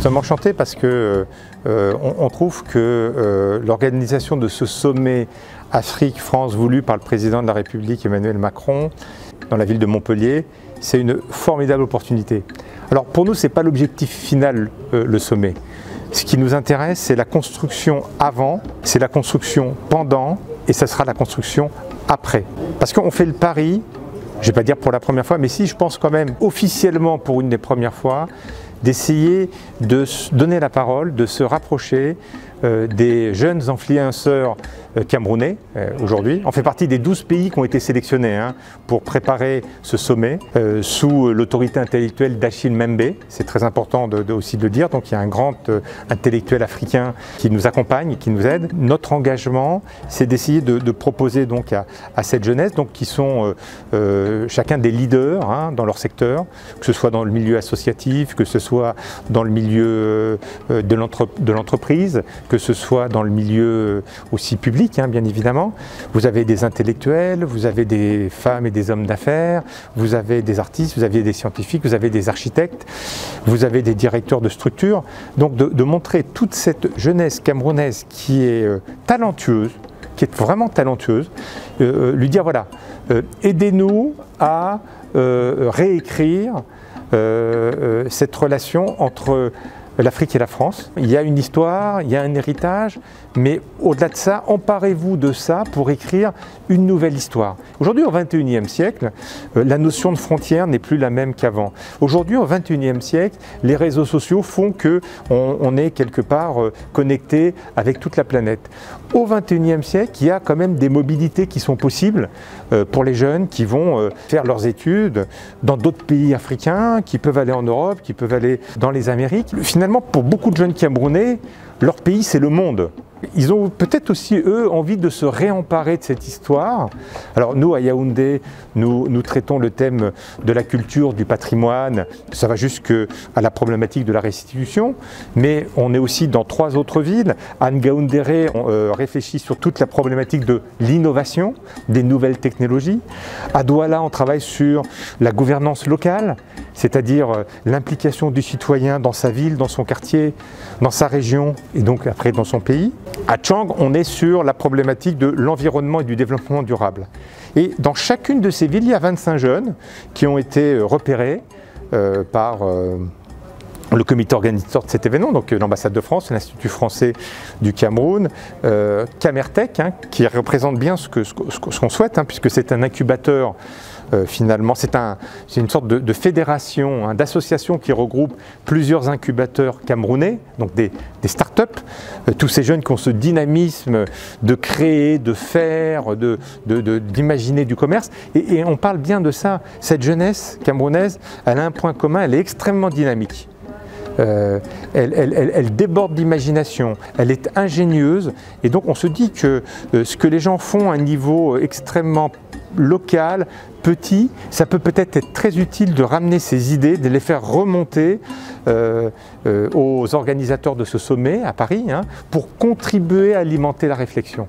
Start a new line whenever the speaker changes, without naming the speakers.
sommes enchantés parce que on trouve que l'organisation de ce sommet Afrique-France voulu par le président de la République Emmanuel Macron dans la ville de Montpellier, c'est une formidable opportunité. Alors pour nous, ce n'est pas l'objectif final, le sommet. Ce qui nous intéresse, c'est la construction avant, c'est la construction pendant et ça sera la construction après. Parce qu'on fait le pari, je ne vais pas dire pour la première fois, mais si je pense quand même officiellement pour une des premières fois, d'essayer de se donner la parole, de se rapprocher des jeunes influenceurs camerounais aujourd'hui. On fait partie des 12 pays qui ont été sélectionnés pour préparer ce sommet sous l'autorité intellectuelle d'Achille Membe. C'est très important aussi de le dire. Donc il y a un grand intellectuel africain qui nous accompagne, qui nous aide. Notre engagement, c'est d'essayer de proposer donc à cette jeunesse, donc qui sont chacun des leaders dans leur secteur, que ce soit dans le milieu associatif, que ce soit dans le milieu de l'entreprise, que ce soit dans le milieu aussi public, bien évidemment. Vous avez des intellectuels, vous avez des femmes et des hommes d'affaires, vous avez des artistes, vous avez des scientifiques, vous avez des architectes, vous avez des directeurs de structures. Donc de montrer toute cette jeunesse camerounaise qui est talentueuse, qui est vraiment talentueuse, lui dire voilà, aidez-nous à réécrire cette relation entre l'Afrique et la France. Il y a une histoire, il y a un héritage, mais au-delà de ça, emparez-vous de ça pour écrire une nouvelle histoire. Aujourd'hui, au XXIe siècle, la notion de frontière n'est plus la même qu'avant. Aujourd'hui, au XXIe siècle, les réseaux sociaux font qu'on est quelque part connecté avec toute la planète. Au XXIe siècle, il y a quand même des mobilités qui sont possibles pour les jeunes qui vont faire leurs études dans d'autres pays africains, qui peuvent aller en Europe, qui peuvent aller dans les Amériques. Finalement, pour beaucoup de jeunes Camerounais, leur pays, c'est le monde. Ils ont peut-être aussi, eux, envie de se réemparer de cette histoire. Alors nous, à Yaoundé, nous traitons le thème de la culture, du patrimoine, ça va jusqu'à la problématique de la restitution, mais on est aussi dans 3 autres villes. À Ngaoundéré, on réfléchit sur toute la problématique de l'innovation, des nouvelles technologies. À Douala, on travaille sur la gouvernance locale, c'est-à-dire l'implication du citoyen dans sa ville, dans son quartier, dans sa région et donc après dans son pays. À Tchang, on est sur la problématique de l'environnement et du développement durable. Et dans chacune de ces villes, il y a 25 jeunes qui ont été repérés par le comité organisateur de cet événement, donc l'ambassade de France, l'Institut français du Cameroun, Camertech, qui représente bien ce qu'on souhaite, puisque c'est un incubateur. Finalement, c'est une sorte de fédération, d'association qui regroupe plusieurs incubateurs camerounais, donc des start-up, tous ces jeunes qui ont ce dynamisme de créer, de faire, d'imaginer du commerce. Et on parle bien de ça. Cette jeunesse camerounaise, elle a un point commun, elle est extrêmement dynamique. Elle déborde d'imagination, elle est ingénieuse, et donc on se dit que ce que les gens font à un niveau extrêmement local, petit, ça peut peut-être être très utile de ramener ces idées, de les faire remonter aux organisateurs de ce sommet à Paris, pour contribuer à alimenter la réflexion.